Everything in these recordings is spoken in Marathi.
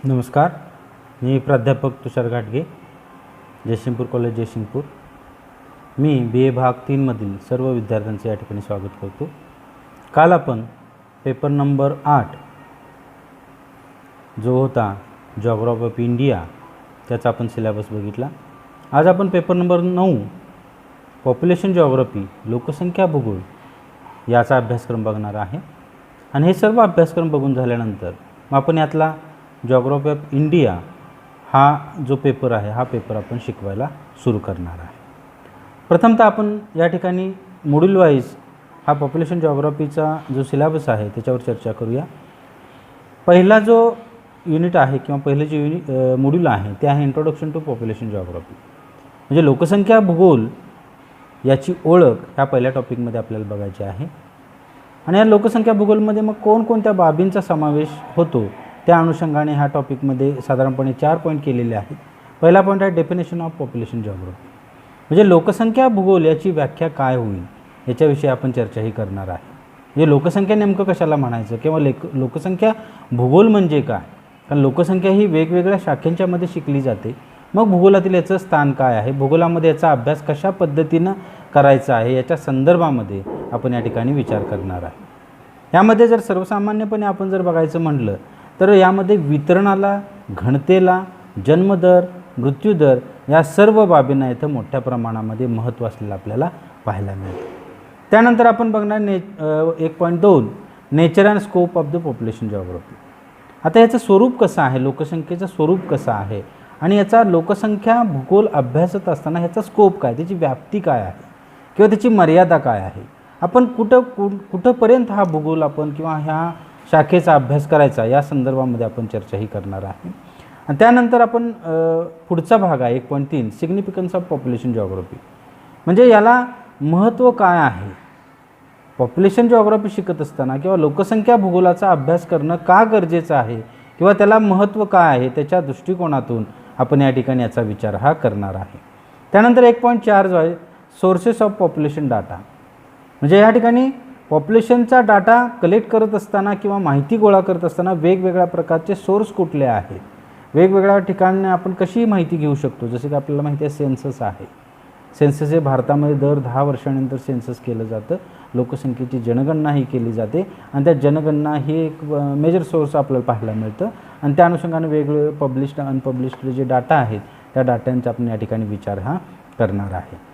नमस्कार, मी प्राध्यापक तुषार घाटगे, जयसिंगपूर कॉलेज जयसिंगपूर. मी BA भाग 3मधील सर्व विद्यार्थ्यांचे या ठिकाणी स्वागत करतो. काल आपण पेपर नंबर 8 जो होता जॉग्राफी ऑफ इंडिया त्याचा आपण सिलेबस बघितला. आज आपण पेपर नंबर 9 पॉप्युलेशन जॉग्राफी लोकसंख्या भूगोल याचा अभ्यासक्रम बघणार आहे. आणि हे सर्व अभ्यासक्रम बघून झाल्यानंतर मग आपण यातला जॉग्राफी ऑफ इंडिया हा जो पेपर आहे हा पेपर आपण शिकवायला सुरू करणार आहे. प्रथमतः आपण या ठिकाणी मॉड्यूल वाईज हा पॉप्युलेशन जॉग्राफीचा जो सिलेबस आहे त्याच्यावर चर्चा करूया. पहिला जो युनिट आहे किंवा पहिले जे मॉड्यूल आहे ते आहे इंट्रोडक्शन टू पॉप्युलेशन जॉग्राफी, म्हणजे लोकसंख्या भूगोल याची ओळख ह्या पहिल्या टॉपिकमध्ये आपल्याला बघायची आहे. आणि या लोकसंख्या भूगोलमध्ये मग कोणकोणत्या बाबींचा समावेश होतो त्या अनुषंगाने ह्या टॉपिकमध्ये साधारणपणे 4 पॉईंट केलेले आहेत. पहिला पॉईंट आहे डेफिनेशन ऑफ पॉप्युलेशन जॉग्राफी, म्हणजे लोकसंख्या भूगोल याची व्याख्या काय होईल याच्याविषयी आपण चर्चाही करणार आहे. म्हणजे लोकसंख्या नेमकं कशाला म्हणायचं किंवा लोकसंख्या भूगोल म्हणजे काय, कारण लोकसंख्या ही वेगवेगळ्या शाखांच्यामध्ये शिकली जाते. मग भूगोलातील याचं स्थान काय आहे, भूगोलामध्ये याचा अभ्यास कशा पद्धतीनं करायचा आहे याच्या संदर्भामध्ये आपण या ठिकाणी विचार करणार आहे. यामध्ये जर सर्वसामान्यपणे आपण जर बघायचं म्हटलं तर यामध्ये वितरणाला, घनतेला, जन्मदर, मृत्यूदर या सर्व बाबींना इथं मोठ्या प्रमाणामध्ये महत्त्व असलेलं आपल्याला पाहायला मिळतं. त्यानंतर आपण बघणार 1.2 nature and scope of the population geography. आता याचं स्वरूप कसं आहे, लोकसंख्येचं स्वरूप कसं आहे आणि याचा लोकसंख्या भूगोल अभ्यासत असताना ह्याचा स्कोप काय, त्याची व्याप्ती काय आहे किंवा त्याची मर्यादा काय आहे, आपण कुठंपर्यंत हा भूगोल आपण किंवा ह्या शाखेचा अभ्यास करायचा या संदर्भामध्ये आपण चर्चाही करणार आहे. आणि त्यानंतर आपण पुढचा भाग आहे 1.3 सिग्निफिकन्स ऑफ पॉप्युलेशन जॉग्राफी, म्हणजे याला महत्त्व काय आहे. पॉप्युलेशन जॉग्राफी शिकत असताना किंवा लोकसंख्या भूगोलाचा अभ्यास करणं का गरजेचं आहे किंवा त्याला महत्त्व काय आहे त्याच्या दृष्टिकोनातून आपण या ठिकाणी याचा विचार हा करणार आहे. त्यानंतर 1.4 जो आहे सोर्सेस ऑफ पॉप्युलेशन डाटा, म्हणजे या ठिकाणी पॉप्युलेशनचा डाटा कलेक्ट करत असताना किंवा माहिती गोळा करत असताना वेगवेगळ्या प्रकारचे सोर्स कुठले आहेत, वेगवेगळ्या ठिकाणी आपण कशी माहिती घेऊ शकतो. जसे की आपल्याला माहिती आहे सेन्सस आहे. सेन्सस हे भारतामध्ये दर 10 वर्षानंतर सेन्सस केलं जातं. लोकसंख्येची जनगणना ही केली जाते आणि त्या जनगणना ही एक मेजर सोर्स आपल्याला पाहायला मिळतं. आणि त्या अनुषंगाने वेगवेगळे पब्लिश्ड अनपब्लिश्ड जे डाटा आहेत त्या डाट्यांचा आपण या ठिकाणी विचार हा करणार आहे.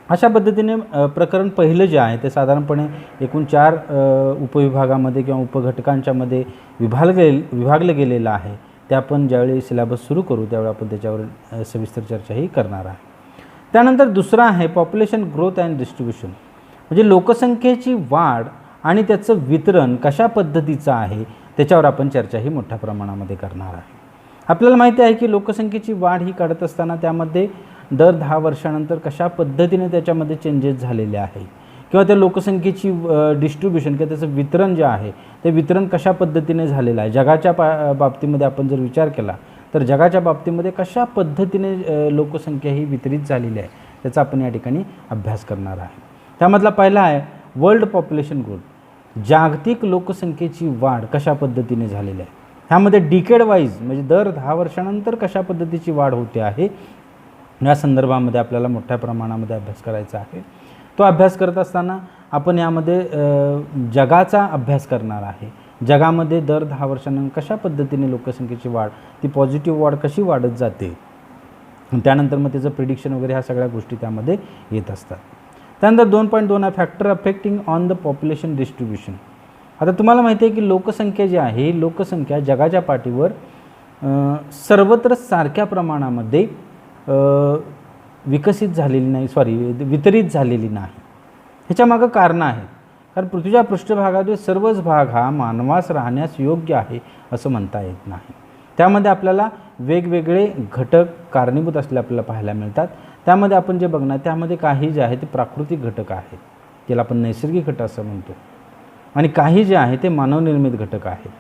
अशा पद्धतीने प्रकरण पहिलं जे आहे ते साधारणपणे एकूण 4 उपविभागामध्ये किंवा उपघटकांच्यामध्ये विभागलं गेलेलं आहे. ते आपण ज्यावेळी सिलेबस सुरू करू त्यावेळी आपण त्याच्यावर सविस्तर चर्चाही करणार आहे. त्यानंतर दुसरा आहे पॉप्युलेशन ग्रोथ अँड डिस्ट्रीब्युशन, म्हणजे लोकसंख्येची वाढ आणि त्याचं वितरण कशा पद्धतीचं आहे त्याच्यावर आपण चर्चाही मोठ्या प्रमाणामध्ये करणार आहे. आपल्याला माहिती आहे की लोकसंख्येची वाढ ही काढत असताना त्यामध्ये दर 10 वर्षानंतर कशा पद्धतीने त्याच्यामध्ये चेंजेस झालेले आहे किंवा त्या लोकसंख्येची डिस्ट्रीब्युशन किंवा त्याचं वितरण जे आहे ते वितरण कशा पद्धतीने झालेलं आहे. जगाच्या बाबतीमध्ये आपण जर विचार केला तर जगाच्या बाबतीमध्ये कशा पद्धतीने लोकसंख्या ही वितरित झालेली आहे त्याचा आपण या ठिकाणी अभ्यास करणार आहे. त्यामधला पहिला आहे वर्ल्ड पॉप्युलेशन ग्रोथ, जागतिक लोकसंख्येची वाढ कशा पद्धतीने झालेली आहे. ह्यामध्ये डिकेड वाईज म्हणजे दर 10 वर्षानंतर कशा पद्धतीची वाढ होते आहे या संदर्भामध्ये आपल्याला मोठ्या प्रमाणामध्ये अभ्यास करायचा आहे. तो अभ्यास करत असताना आपण यामध्ये जगाचा अभ्यास करणार आहे. जगामध्ये दर 10 वर्षानंतर कशा पद्धतीने लोकसंख्येची वाढ, ती पॉझिटिव्ह वाढ कशी वाढत जाते, त्यानंतर मग त्याचं प्रिडिक्शन वगैरे ह्या सगळ्या गोष्टी त्यामध्ये येत असतात. त्यानंतर 2.2 आहे factor affecting on the population distribution. आता तुम्हाला माहिती आहे की लोकसंख्या जी आहे ही लोकसंख्या जगाच्या पाठीवर सर्वत्र सारख्या प्रमाणामध्ये वितरित झालेली नाही. ह्याच्यामागं कारणं आहेत, कारण पृथ्वीच्या पृष्ठभागातील सर्वच भाग हा मानवास राहण्यास योग्य आहे असं म्हणता येत नाही. त्यामध्ये आपल्याला वेगवेगळे घटक कारणीभूत असलेले आपल्याला पाहायला मिळतात. त्यामध्ये आपण जे बघणार त्यामध्ये काही जे आहे ते प्राकृतिक घटक आहेत, त्याला आपण नैसर्गिक घटक असं म्हणतो, आणि काही जे आहे ते मानवनिर्मित घटक आहेत.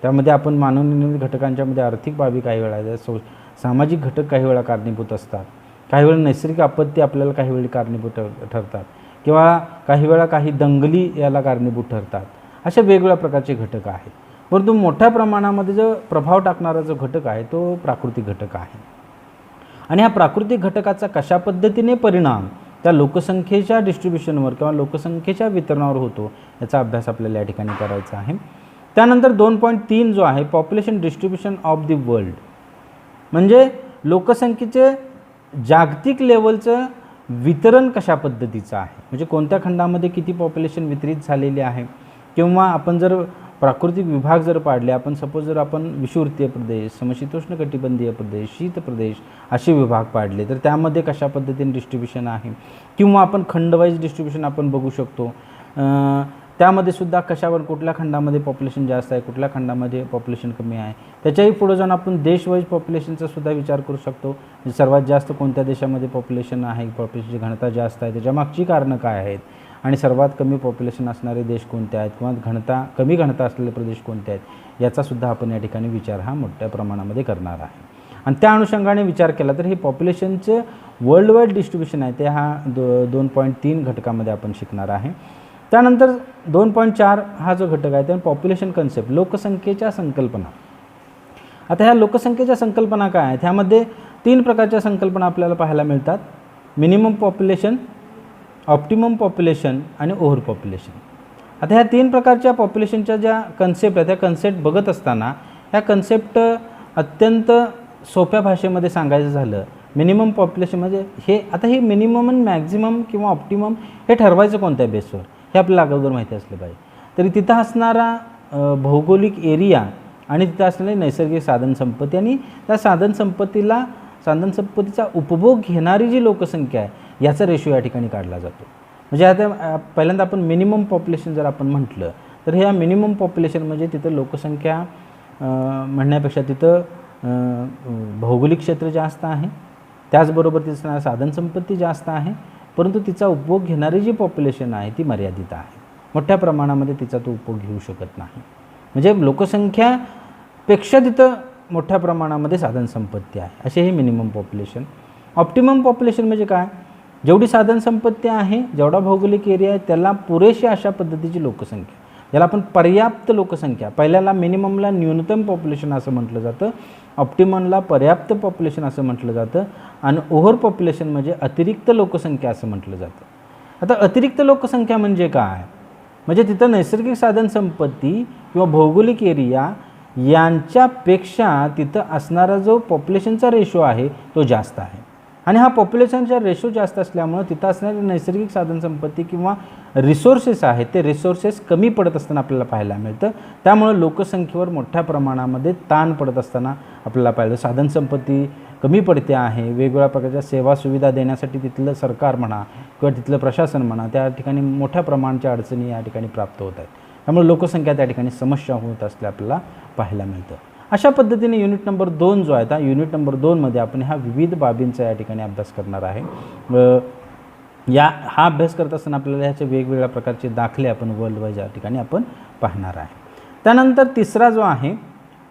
त्यामध्ये आपण मानवनिर्मित घटकांच्यामध्ये आर्थिक बाबी काही वेळा, सामाजिक घटक काही वेळा कारणीभूत असतात, काही वेळा नैसर्गिक आपत्ती आपल्याला काही वेळी कारणीभूत ठरतात किंवा काही वेळा काही दंगली याला कारणीभूत ठरतात. अशा वेगवेगळ्या प्रकारचे घटक आहेत. परंतु मोठ्या प्रमाणामध्ये जो प्रभाव टाकणारा जो घटक आहे तो प्राकृतिक घटक आहे. आणि ह्या प्राकृतिक घटकाचा कशा पद्धतीने परिणाम त्या लोकसंख्येच्या डिस्ट्रीब्युशनवर किंवा लोकसंख्येच्या वितरणावर होतो याचा अभ्यास आपल्याला या ठिकाणी करायचा आहे. त्यानंतर 2.3 जो आहे population distribution of the world, म्हणजे लोकसंख्येचे जागतिक लेवलचं वितरण कशा पद्धतीचं आहे, म्हणजे कोणत्या खंडामध्ये किती पॉप्युलेशन वितरित झालेली आहे, किंवा आपण जर प्राकृतिक विभाग जर पाडले, आपण सपोज जर आपण विषुववृत्तीय प्रदेश, समशीतोष्ण कटिबंधीय प्रदेश, शीत प्रदेश असे विभाग पाडले तर त्यामध्ये कशा पद्धतीने डिस्ट्रीब्युशन आहे, किंवा आपण खंडवाईज डिस्ट्रीब्युशन आपण बघू शकतो. त्यामध्ये सुद्धा कशावर कुठल्या खंडामध्ये पॉप्युलेशन जास्त आहे, कुठल्या खंडामध्ये पॉप्युलेशन कमी आहे. त्याच्याही पुढे जाऊन आपण देशवाईज पॉप्युलेशनचा सुद्धा विचार करू शकतो. सर्वात जास्त कोणत्या देशामध्ये पॉप्युलेशन आहे, पॉप्युलेशनची घनता जास्त आहे, त्याच्या मागची कारणं काय आहेत, आणि सर्वात कमी पॉप्युलेशन असणारे देश कोणते आहेत, किंवा कमी घनता असलेले प्रदेश कोणते आहेत, याचासुद्धा आपण या ठिकाणी विचार हा मोठ्या प्रमाणामध्ये करणार आहे. आणि त्या अनुषंगाने विचार केला तर हे पॉप्युलेशनचे वर्ल्ड वाईड डिस्ट्रीब्युशन आहे ते हा 2.3 घटकामध्ये आपण शिकणार आहे. त्यानंतर 2.4 हा जो घटक आहे त्याने पॉप्युलेशन कन्सेप्ट, लोकसंख्येच्या संकल्पना. आता ह्या लोकसंख्येच्या संकल्पना काय आहेत, ह्यामध्ये 3 प्रकारच्या संकल्पना आपल्याला पाहायला मिळतात. मिनिमम पॉप्युलेशन, ऑप्टिमम पॉप्युलेशन आणि ओव्हर पॉप्युलेशन. आता ह्या 3 प्रकारच्या पॉप्युलेशनच्या ज्या कन्सेप्ट आहेत त्या कन्सेप्ट बघत असताना ह्या कन्सेप्ट अत्यंत सोप्या भाषेमध्ये सांगायचं झालं, मिनिमम पॉप्युलेशन म्हणजे हे मिनिमम आणि मॅक्झिमम किंवा ऑप्टिमम हे ठरवायचं कोणत्या बेसवर हे आपल्याला अगोदर माहिती असलं पाहिजे. तरी तिथं असणारा भौगोलिक एरिया आणि तिथं असलेली नैसर्गिक साधनसंपत्ती आणि त्या साधनसंपत्तीचा उपभोग घेणारी जी लोकसंख्या आहे याचा रेशो या ठिकाणी काढला जातो. म्हणजे आता पहिल्यांदा आपण मिनिमम पॉप्युलेशन जर आपण म्हटलं तर ह्या मिनिमम पॉप्युलेशन म्हणजे तिथं लोकसंख्या म्हणण्यापेक्षा तिथं भौगोलिक क्षेत्र जास्त आहे, त्याचबरोबर तिचं साधनसंपत्ती जास्त आहे, परंतु तिचा उपभोग घेणारी जी पॉप्युलेशन आहे ती मर्यादित आहे. मोठ्या प्रमाणामध्ये तिचा तो उपभोग घेऊ शकत नाही. म्हणजे लोकसंख्यापेक्षा तिथं मोठ्या प्रमाणामध्ये साधनसंपत्ती आहे, असे हे मिनिमम पॉप्युलेशन. ऑप्टिमम पॉप्युलेशन म्हणजे काय, जेवढी साधनसंपत्ती आहे, जेवढा भौगोलिक एरिया आहे त्याला पुरेशी अशा पद्धतीची लोकसंख्या, ज्याला आपण पर्याप्त लोकसंख्या, पहिल्याला मिनिममला न्यूनतम पॉप्युलेशन असं म्हटलं जातं, ऑप्टिममला पर्याप्त पॉप्युलेशन असं म्हटलं जातं, आणि ओव्हर पॉप्युलेशन म्हणजे अतिरिक्त लोकसंख्या असं म्हटलं जातं. आता अतिरिक्त लोकसंख्या म्हणजे काय, म्हणजे तिथं नैसर्गिक साधनसंपत्ती किंवा भौगोलिक एरिया यांच्यापेक्षा तिथं असणारा जो पॉप्युलेशनचा रेशो आहे तो जास्त आहे. आणि हा पॉप्युलेशनचा रेशो जास्त असल्यामुळं तिथं असणारी नैसर्गिक साधनसंपत्ती किंवा रिसोर्सेस आहेत ते रिसोर्सेस कमी पडत असताना आपल्याला पाहायला मिळतं. त्यामुळं लोकसंख्येवर मोठ्या प्रमाणामध्ये ताण पडत असताना आपल्याला पाहिलं. साधनसंपत्ती कमी पडते आहे, वेगवेगळ्या प्रकारच्या सेवा सुविधा देण्यासाठी तिथलं सरकार म्हणा किंवा तिथलं प्रशासन म्हणा त्या ठिकाणी मोठ्या प्रमाणाच्या अडचणी या ठिकाणी प्राप्त होत आहेत. त्यामुळे लोकसंख्या त्या ठिकाणी समस्या होत असल्या आपल्याला पाहायला मिळतं. अशा पद्धतीने युनिट नंबर 2 जो आहे त्या युनिट नंबर 2मध्ये आपण ह्या विविध बाबींचा या ठिकाणी अभ्यास करणार आहे. हा अभ्यास करत असताना आपल्याला ह्याचे वेगवेगळ्या प्रकारचे दाखले आपण वर्ल्ड वाईज या ठिकाणी आपण पाहणार आहे. त्यानंतर तिसरा जो आहे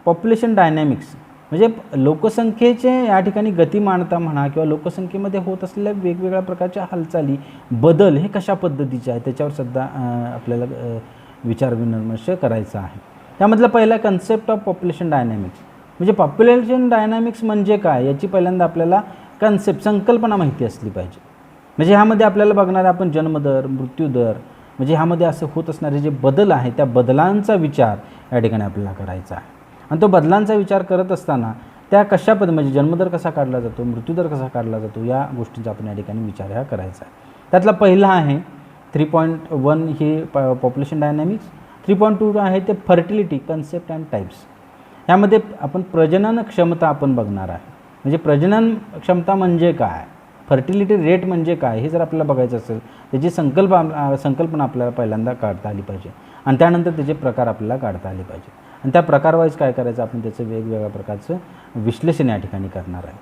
पॉप्युलेशन डायनॅमिक्स, म्हणजे लोकसंख्येचे या ठिकाणी गतिमानता म्हणा किंवा लोकसंख्येमध्ये होत असलेल्या वेगवेगळ्या प्रकारच्या हालचाली बदल हे कशा पद्धतीचे आहे त्याच्यावर सुद्धा आपल्याला विचार विमर्श करायचा आहे. त्यामधला पहिला कन्सेप्ट ऑफ पॉप्युलेशन डायनॅमिक्स, म्हणजे पॉप्युलेशन डायनॅमिक्स म्हणजे काय याची पहिल्यांदा आपल्याला संकल्पना माहिती असली पाहिजे. म्हणजे ह्यामध्ये आपल्याला बघणार आपण जन्मदर, मृत्यूदर, म्हणजे ह्यामध्ये असे होत असणारे जे बदल आहे त्या बदलांचा विचार या ठिकाणी आपल्याला करायचा आहे. आणि तो बदलांचा विचार करत असताना त्या कशा म्हणजे जन्मदर कसा काढला जातो, मृत्यूदर कसा काढला जातो या गोष्टींचा आपण या ठिकाणी विचार हा करायचा आहे. त्यातला पहिला आहे 3.1 ही पॉप्युलेशन डायनॅमिक्स. 3.2 आहे ते फर्टिलिटी कन्सेप्ट अँड टाईप्स. ह्यामध्ये आपण प्रजनन क्षमता आपण बघणार आहे. म्हणजे प्रजनन क्षमता म्हणजे काय, फर्टिलिटी रेट म्हणजे काय हे जर आपल्याला बघायचं असेल त्याची संकल्पना आपल्याला पहिल्यांदा काढता आली पाहिजे आणि त्यानंतर त्याचे प्रकार आपल्याला काढता आले पाहिजे. आणि त्या प्रकारवाईज काय करायचं आपण त्याचं वेगवेगळ्या प्रकारचं विश्लेषण या ठिकाणी करणार आहे.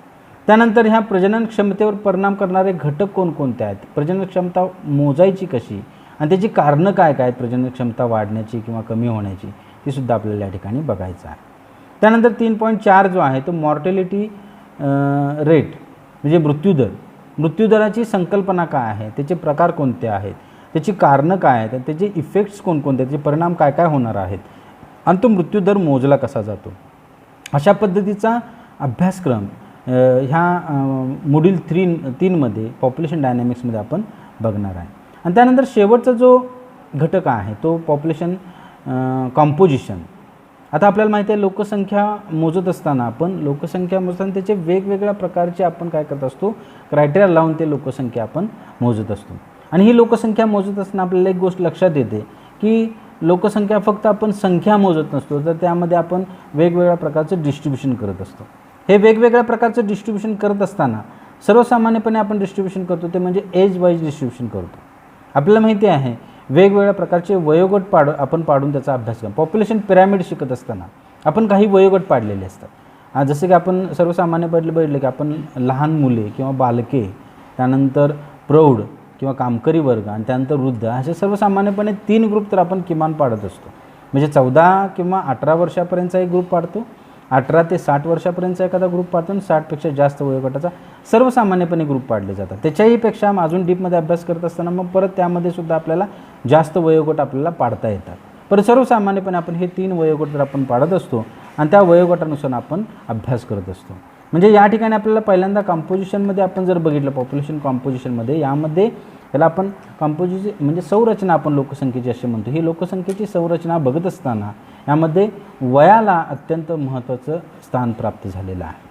त्यानंतर ह्या प्रजनन क्षमतेवर परिणाम करणारे घटक कोणकोणते आहेत, प्रजनन क्षमता मोजायची कशी आणि त्याची कारणं काय काय आहेत प्रजनन क्षमता वाढण्याची किंवा कमी होण्याची ती सुद्धा आपल्याला या ठिकाणी बघायचं आहे. त्यानंतर 3.4 जो आहे तो मॉर्टेलिटी रेट म्हणजे मृत्यूदराची संकल्पना काय आहे, त्याचे प्रकार कोणते आहेत, त्याची कारणं काय आहेत, त्याचे इफेक्ट्स कोणकोणते, त्याचे परिणाम काय काय होणार आहेत आणि तो मृत्यूदर मोजला कसा जातो. अशा पद्धतीचा अभ्यासक्रम ह्या मॉड्यूल 3मध्ये पॉप्युलेशन डायनॅमिक्समध्ये आपण बघणार आहे. आणि त्यानंतर शेवटचा जो घटक आहे तो पॉप्युलेशन कॉम्पोजिशन. आता आपल्याला माहिती आहे लोकसंख्या मोजत असताना त्याचे वेगवेगळ्या प्रकारचे आपण काय करत असतो, क्रायटेरिया लावून ते लोकसंख्या आपण मोजत असतो. आणि ही लोकसंख्या मोजत असताना आपल्याला एक गोष्ट लक्षात येते की लोकसंख्या फक्त आपण संख्या मोजत नसतो, तर त्यामध्ये आपण वेगवेगळ्या प्रकारचं डिस्ट्रीब्युशन करत असतो. हे वेगवेगळ्या प्रकारचं डिस्ट्रीब्युशन करत असताना सर्वसामान्यपणे आपण डिस्ट्रीब्युशन करतो ते म्हणजे एज वाईज डिस्ट्रीब्युशन करतो. आपल्याला माहिती आहे वेगवेगळ्या प्रकारचे वयोगट आपण पाडून त्याचा अभ्यास करतो. पॉप्युलेशन पिरॅमिड शिकत असताना आपण काही वयोगट पाडलेले असतात. जसे की आपण सर्वसामान्यपणे बघितले की आपण लहान मुले किंवा बालके, त्यानंतर प्रौढ किंवा कामकरी वर्ग आणि त्यानंतर वृद्ध, असे सर्वसामान्यपणे 3 ग्रुप तर आपण किमान पाडत असतो. म्हणजे 14 किंवा 18 वर्षापर्यंतचा एक ग्रुप पाडतो, 18 ते 60 वर्षापर्यंतचा एखादा ग्रुप पाडतो आणि 60पेक्षा जास्त वयोगटाचा सर्वसामान्यपणे ग्रुप पाडले जातात. त्याच्याही पेक्षा अजून डीपमध्ये अभ्यास करत असताना मग परत त्यामध्ये सुद्धा आपल्याला जास्त वयोगट आपल्याला पाडता येतात. पण सर्वसामान्यपणे आपण हे 3 वयोगट तर आपण पाडत असतो आणि त्या वयोगटानुसार आपण अभ्यास करत असतो. म्हणजे या ठिकाणी आपल्याला पहिल्यांदा कॉम्पोजिशनमध्ये आपण जर बघितलं पॉप्युलेशन कॉम्पोजिशनमध्ये, यामध्ये त्याला आपण कॉम्पोजिशन म्हणजे संरचना आपण लोकसंख्येची असे म्हणतो. ही लोकसंख्येची संरचना बघत असताना यामध्ये वयाला अत्यंत महत्त्वाचं स्थान प्राप्त झालेलं आहे.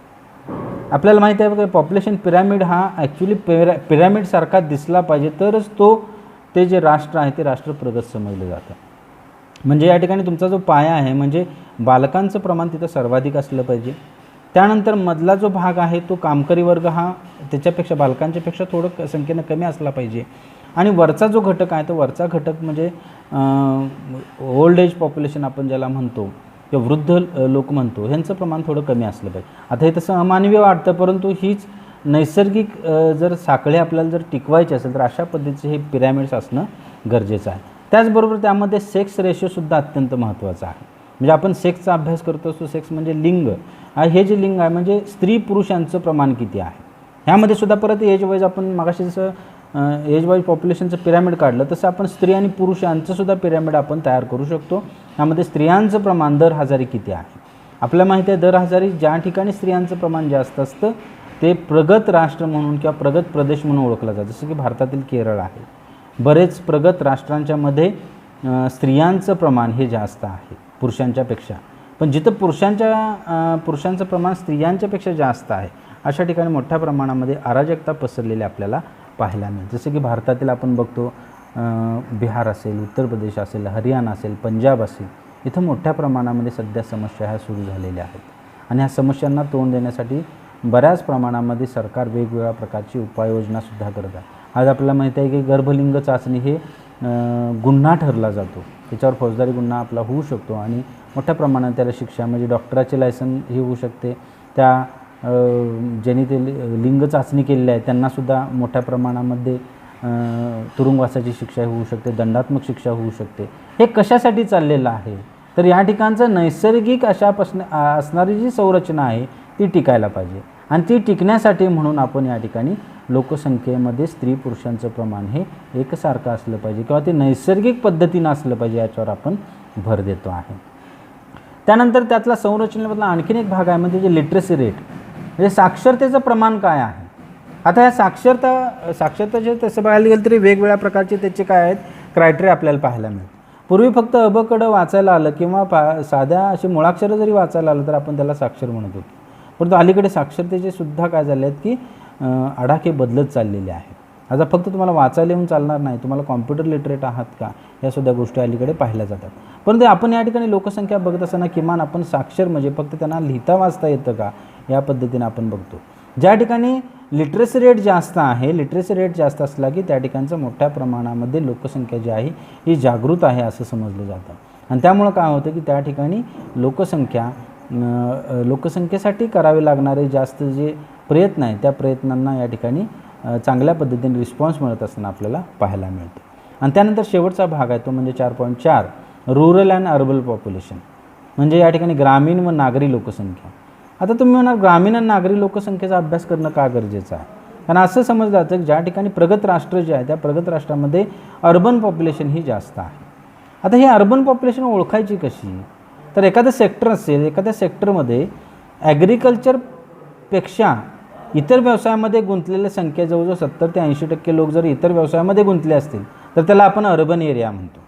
आपल्याला माहिती आहे की पॉप्युलेशन पिरॅमिड हा ॲक्च्युली पिरॅमिडसारखा दिसला पाहिजे तरच ते जे राष्ट्र आहे ते राष्ट्र प्रगत समजलं जातं. म्हणजे या ठिकाणी तुमचा जो पाया आहे म्हणजे बालकांचं प्रमाण तिथं सर्वाधिक असलं पाहिजे. त्यानंतर मधला जो भाग आहे तो कामकरी वर्ग हा त्याच्यापेक्षा बालकांच्यापेक्षा थोडं संख्येनं कमी असला पाहिजे. आणि वरचा जो घटक आहे तो वरचा घटक म्हणजे ओल्ड एज पॉप्युलेशन आपण ज्याला म्हणतो किंवा वृद्ध लोक म्हणतो, ह्यांचं प्रमाण थोडं कमी असलं पाहिजे. आता हे तसं अमानवीय वाटतं, परंतु हीच नैसर्गिक जर साखळी आपल्याला जर टिकवायची असेल तर अशा पद्धतीचे हे पिरॅमिड्स असणं गरजेचं आहे. त्याचबरोबर त्यामध्ये सेक्स रेशोसुद्धा अत्यंत महत्त्वाचा आहे. म्हणजे आपण सेक्सचा अभ्यास करतो असतो, सेक्स म्हणजे लिंग. हे जे लिंग आहे म्हणजे स्त्री पुरुषांचं प्रमाण किती आहे, ह्यामध्ये सुद्धा परत एज वाईज आपण मागाशी जसं एज वाईज पॉप्युलेशनचं पिरॅमिड काढलं तसं आपण स्त्री आणि पुरुष यांचंसुद्धा पिरॅमिड आपण तयार करू शकतो. ह्यामध्ये स्त्रियांचं प्रमाण दर हजारी किती आहे. आपल्याला माहिती आहे दर हजारी ज्या ठिकाणी स्त्रियांचं प्रमाण जास्त असतं ते प्रगत राष्ट्र म्हणून किंवा प्रगत प्रदेश म्हणून ओळखलं जातं. जसं की भारतातील केरळ आहे. बरेच प्रगत राष्ट्रांच्यामध्ये स्त्रियांचं प्रमाण हे जास्त आहे पुरुषांच्यापेक्षा. पण जिथं पुरुषांचं प्रमाण स्त्रियांच्यापेक्षा जास्त आहे अशा ठिकाणी मोठ्या प्रमाणामध्ये अराजकता पसरलेली आपल्याला पाहायला मिळते. जसं की भारतातील आपण बघतो बिहार असेल, उत्तर प्रदेश असेल, हरियाणा असेल, पंजाब असेल, इथं मोठ्या प्रमाणामध्ये सध्या समस्या ह्या सुरू झालेल्या आहेत. आणि ह्या समस्यांना तोंड देण्यासाठी बऱ्याच प्रमाणामध्ये सरकार वेगवेगळ्या प्रकारची उपाययोजनासुद्धा करत आहे. आज आपल्याला माहिती आहे की गर्भलिंग चाचणी हे गुन्हा ठरला जातो, त्याच्यावर फौजदारी गुन्हा आपला होऊ शकतो आणि मोठ्या प्रमाणात त्याला शिक्षा म्हणजे डॉक्टराचे लायसन हे होऊ शकते. त्या ज्यांनी ते लिंग चाचणी केलेली आहे त्यांनासुद्धा मोठ्या प्रमाणामध्ये तुरुंगवासाची शिक्षा होऊ शकते, दंडात्मक शिक्षा होऊ शकते. हे कशासाठी चाललेलं आहे तर या ठिकाणचं नैसर्गिक असणारी जी संरचना आहे ती टिकायला पाहिजे. आणि ती टिकण्यासाठी म्हणून आपण या ठिकाणी लोकसंख्येमध्ये स्त्री पुरुषांचं प्रमाण हे एकसारखं असलं पाहिजे किंवा ते नैसर्गिक पद्धतीनं असलं पाहिजे याच्यावर आपण भर देतो आहे. त्यानंतर त्यातला संरचनेमधला आणखीन एक भाग आहे म्हणजे जे लिटरसी रेट म्हणजे साक्षरतेचं प्रमाण काय आहे. आता ह्या साक्षरतेचे तसं बघायला गेलं तरी वेगवेगळ्या प्रकारचे त्याचे काय आहेत क्रायटेरिया आपल्याला पाहायला मिळतात. पूर्वी फक्त अबकडं वाचायला आलं किंवा साध्या अशी मुळाक्षरं जरी वाचायला आलं तर आपण त्याला साक्षर म्हणत होतो. परंतु अलीकडे साक्षरतेचे सुद्धा काय झाले आहेत की आडाखे बदलत चाललेले आहेत. आता फक्त तुम्हाला वाचायला येऊन चालणार नाही, तुम्हाला कॉम्प्युटर लिटरेट आहात का यासुद्धा गोष्टी अलीकडे पाहिल्या जातात. परंतु आपण या ठिकाणी लोकसंख्या बघत असताना किमान आपण साक्षर म्हणजे फक्त त्यांना लिहिता वाचता येतं का या पद्धतीने आपण बघतो. ज्या ठिकाणी लिटरसी रेट जास्त आहे, लिटरसी रेट जास्त असला की त्या ठिकाणचं मोठ्या प्रमाणामध्ये लोकसंख्या जी आहे ही जागृत आहे असं समजलं जातं. आणि त्यामुळं काय होतं की त्या ठिकाणी लोकसंख्येसाठी करावे लागणारे जास्त जे प्रयत्न आहे त्या प्रयत्नांना या ठिकाणी चांगल्या पद्धतीने रिस्पॉन्स मिळत असताना आपल्याला पाहायला मिळते. आणि त्यानंतर शेवटचा भाग आहे तो म्हणजे 4.4 रुरल अँड अर्बन पॉप्युलेशन म्हणजे या ठिकाणी ग्रामीण व नागरी लोकसंख्या. आता तुम्ही म्हणाल ग्रामीण आणि नागरी लोकसंख्येचा अभ्यास करणं का गरजेचं आहे. कारण असं समजलं जातं की ज्या ठिकाणी प्रगत राष्ट्र जे आहे त्या प्रगत राष्ट्रामध्ये अर्बन पॉप्युलेशन ही जास्त आहे. आता हे अर्बन पॉप्युलेशन ओळखायची कशी तर एखादं सेक्टर असेल, एखाद्या सेक्टरमध्ये ॲग्रिकल्चरपेक्षा इतर व्यवसायामध्ये गुंतलेल्या संख्या जवळजवळ 70 ते 80% लोक जर इतर व्यवसायामध्ये गुंतले असतील तर त्याला आपण अर्बन एरिया म्हणतो.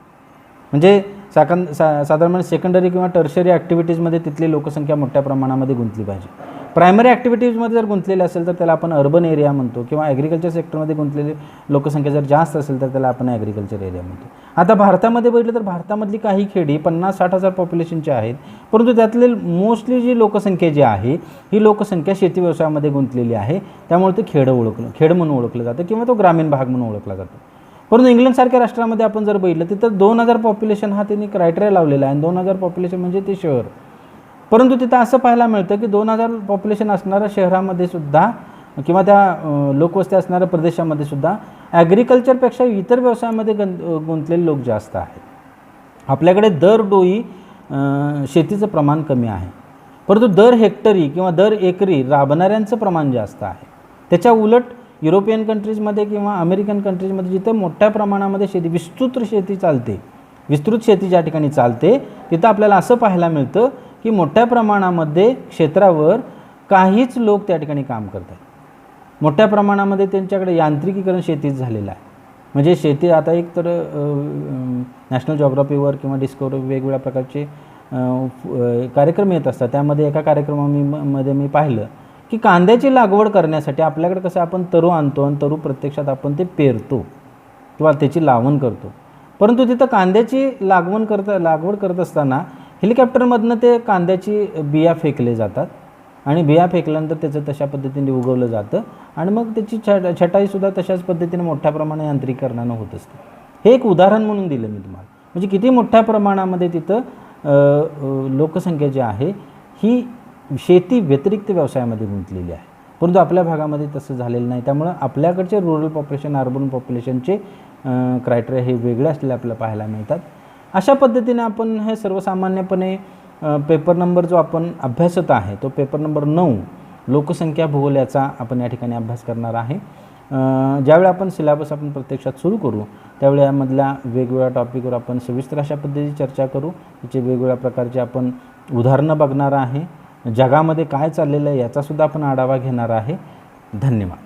म्हणजे साधारण सेकंडरी किंवा टर्शरी ॲक्टिव्हिटीजमध्ये तिथली लोकसंख्या मोठ्या प्रमाणामध्ये गुंतली पाहिजे. प्रायमरी ॲक्टिव्हिटीजमध्ये जर गुंतलेले असेल तर त्याला आपण अर्बन एरिया म्हणतो, किंवा ॲग्रिकल्चर सेक्टरमध्ये गुंतलेली लोकसंख्या जर जास्त असेल तर त्याला आपण ॲग्रिकल्चर एरिया म्हणतो. आता भारतामध्ये बघितलं तर भारतामधली काही खेडी 50-60 हजार पॉप्युलेशनची आहेत, परंतु त्यातले मोस्टली जी लोकसंख्या जी आहे ही लोकसंख्या शेती व्यवसायामध्ये गुंतलेली आहे. त्यामुळे ते खेड म्हणून ओळखलं जातं किंवा तो ग्रामीण भाग म्हणून ओळखला जातो. परंतु इंग्लंडसारख्या राष्ट्रामध्ये आपण जर बघितलं तिथं 2000 पॉप्युलेशन हा त्यांनी क्रायटेरिया लावलेला आहे, आणि 2000 पॉप्युलेशन म्हणजे ते शहर. परंतु तिथं असं पाहायला मिळतं की 2000 पॉप्युलेशन असणाऱ्या शहरामध्ये सुद्धा किंवा त्या लोकवस्ती असणाऱ्या प्रदेशामध्ये सुद्धा ॲग्रिकल्चरपेक्षा इतर व्यवसायामध्ये गुंतलेले लोक जास्त आहेत. आपल्याकडे दर डोई शेतीचं प्रमाण कमी आहे, परंतु दर हेक्टरी किंवा दर एकरी राबणाऱ्यांचं प्रमाण जास्त आहे. त्याच्या उलट युरोपियन कंट्रीजमध्ये किंवा अमेरिकन कंट्रीजमध्ये जिथं मोठ्या प्रमाणामध्ये विस्तृत शेती ज्या ठिकाणी चालते तिथं आपल्याला असं पाहायला मिळतं की मोठ्या प्रमाणामध्ये क्षेत्रावर काहीच लोक त्या ठिकाणी काम करतात. मोठ्या प्रमाणामध्ये त्यांच्याकडे यांत्रिकीकरण शेतीच झालेलं आहे. म्हणजे शेती आता एक तर नॅशनल जॉग्राफीवर किंवा डिस्कवरी वेगवेगळ्या प्रकारचे कार्यक्रम येत असतात. त्यामध्ये एका कार्यक्रमामध्ये मी पाहिलं की कांद्याची लागवड करण्यासाठी आपल्याकडे कसं आपण तरू आणतो आणि तरू प्रत्यक्षात आपण ते पेरतो किंवा त्याची लावण करतो, परंतु तिथं कांद्याची लागवड करत असताना हेलिकॉप्टरमधनं ते कांद्याची बिया फेकले जातात, आणि बिया फेकल्यानंतर त्याचं तशा पद्धतीने उगवलं जातं, आणि मग त्याची छटाईसुद्धा तशाच पद्धतीने मोठ्या प्रमाणात यांत्रिकीकरणानं होत असते. हे एक उदाहरण म्हणून दिलं मी तुम्हाला, म्हणजे किती मोठ्या प्रमाणामध्ये तिथं लोकसंख्या जी आहे ही शेती व्यतिरिक्त व्यवसायामध्ये गुंतलेली आहे. परंतु आपल्या भागामध्ये तसं झालेलं नाही. त्यामुळं आपल्याकडचे रुरल पॉप्युलेशन अर्बन पॉप्युलेशनचे क्रायटेरिया हे वेगळे असलेले आपल्याला पाहायला मिळतात. अशा पद्धतीने आपण हे सर्वसामान्यपणे पेपर नंबर जो आपण अभ्यासत आहे तो पेपर नंबर 9 लोकसंख्या भूगोल याचा आपण या ठिकाणी अभ्यास करणार आहे. ज्यावेळी आपण सिलेबस आपण प्रत्यक्षात सुरू करू त्यावेळी यामधल्या वेगवेगळ्या टॉपिकवर आपण सविस्तर अशा पद्धतीची चर्चा करू. त्याचे वेगवेगळ्या प्रकारचे आपण उदाहरणं बघणार आहे. जगामध्ये काय चाललेलं आहे याचासुद्धा आपण आढावा घेणार आहे. धन्यवाद.